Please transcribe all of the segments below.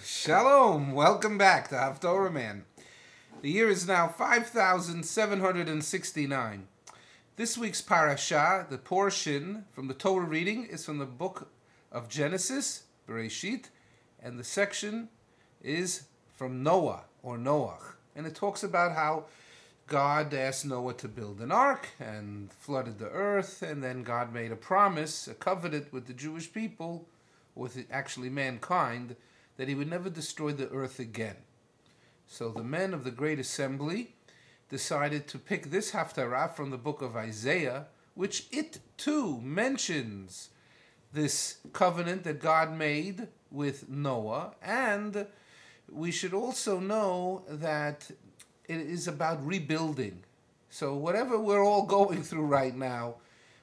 Shalom! Welcome back to Haftorahman. The year is now 5,769. This week's Parashat, the portion from the Torah reading, is from the book of Genesis, Bereshit, and the section is from Noah, or Noach. And it talks about how God asked Noah to build an ark and flooded the earth, and then God made a promise, a covenant with the Jewish people, with actually mankind, that he would never destroy the earth again. So the men of the Great Assembly decided to pick this Haftorah from the book of Isaiah, which it too mentions this covenant that God made with Noah. And we should also know that it is about rebuilding. So whatever we're all going through right now,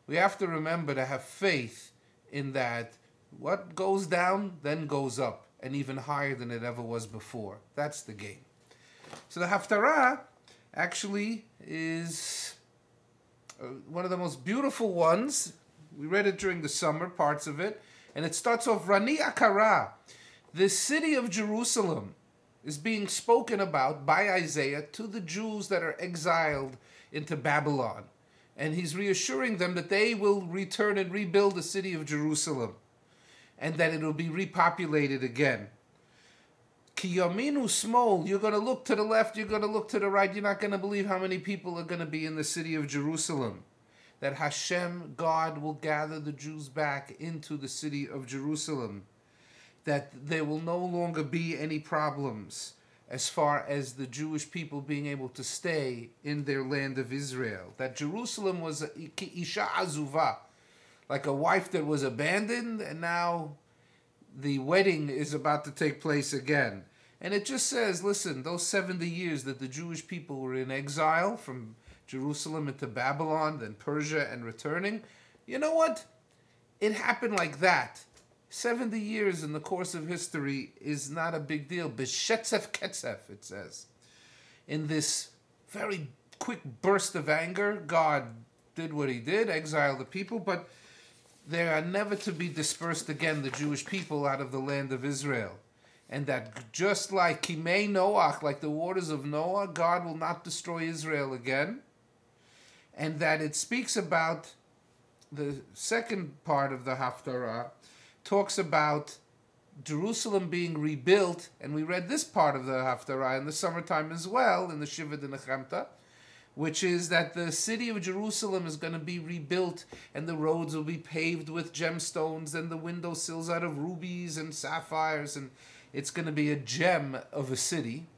we have to remember to have faith in that what goes down then goes up, and even higher than it ever was before. That's the game. So the Haftorah actually is one of the most beautiful ones. We read it during the summer, parts of it, and it starts off, Rani Akara. The city of Jerusalem is being spoken about by Isaiah to the Jews that are exiled into Babylon. And he's reassuring them that they will return and rebuild the city of Jerusalem, and that it will be repopulated again. Ki yaminu smol, you're going to look to the left, you're going to look to the right, you're not going to believe how many people are going to be in the city of Jerusalem. That Hashem, God, will gather the Jews back into the city of Jerusalem. That there will no longer be any problems as far as the Jewish people being able to stay in their land of Israel. That Jerusalem was ki isha azuvah, like a wife that was abandoned, and now the wedding is about to take place again. And it just says, listen, those 70 years that the Jewish people were in exile from Jerusalem into Babylon, then Persia, and returning, you know what? It happened like that. 70 years in the course of history is not a big deal. B'shetzef ketzef, it says. In this very quick burst of anger, God did what he did, exiled the people, but they are never to be dispersed again, the Jewish people, out of the land of Israel. And that just like Kimei Noach, like the waters of Noah, God will not destroy Israel again. And that it speaks about, the second part of the Haftorah, talks about Jerusalem being rebuilt. And we read this part of the Haftorah in the summertime as well, in the Shiva de Nechemta, which is that the city of Jerusalem is going to be rebuilt, and the roads will be paved with gemstones, and the windowsills out of rubies and sapphires, and it's going to be a gem of a city.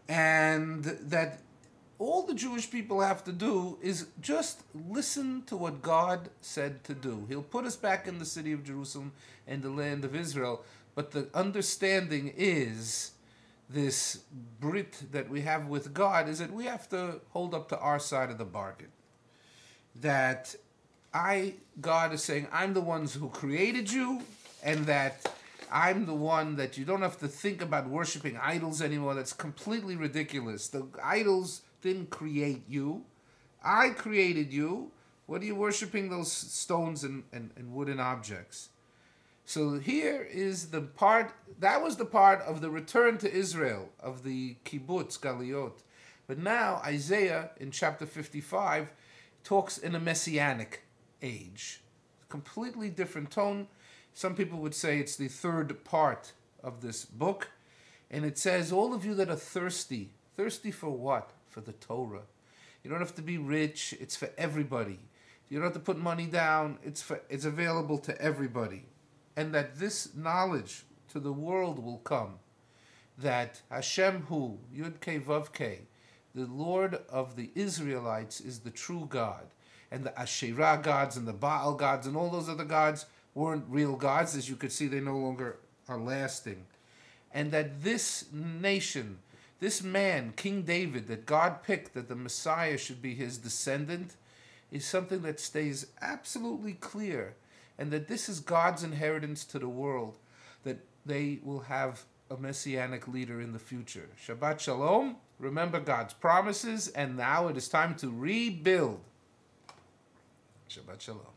And that all the Jewish people have to do is just listen to what God said to do. He'll put us back in the city of Jerusalem and the land of Israel, but the understanding is, this Brit that we have with God, is that we have to hold up to our side of the bargain. That God is saying, I'm the ones who created you, and that I'm the one that you don't have to think about worshiping idols anymore. That's completely ridiculous. The idols didn't create you. I created you. What are you worshiping those stones and wooden objects? So here is the part, that was the part of the return to Israel, of the kibbutz, galiyot. But now Isaiah, in chapter 55, talks in a messianic age. Completely different tone. Some people would say it's the third part of this book. And it says, all of you that are thirsty. Thirsty for what? For the Torah. You don't have to be rich. It's for everybody. You don't have to put money down. It's available to everybody. And that this knowledge to the world will come, that Hashem Hu, Yud Kei Vav Kei, the Lord of the Israelites, is the true God. And the Asherah gods and the Baal gods and all those other gods weren't real gods. As you could see, they no longer are lasting. And that this nation, this man, King David, that God picked, that the Messiah should be his descendant, is something that stays absolutely clear. And that this is God's inheritance to the world, that they will have a messianic leader in the future. Shabbat Shalom. Remember God's promises, and now it is time to rebuild. Shabbat Shalom.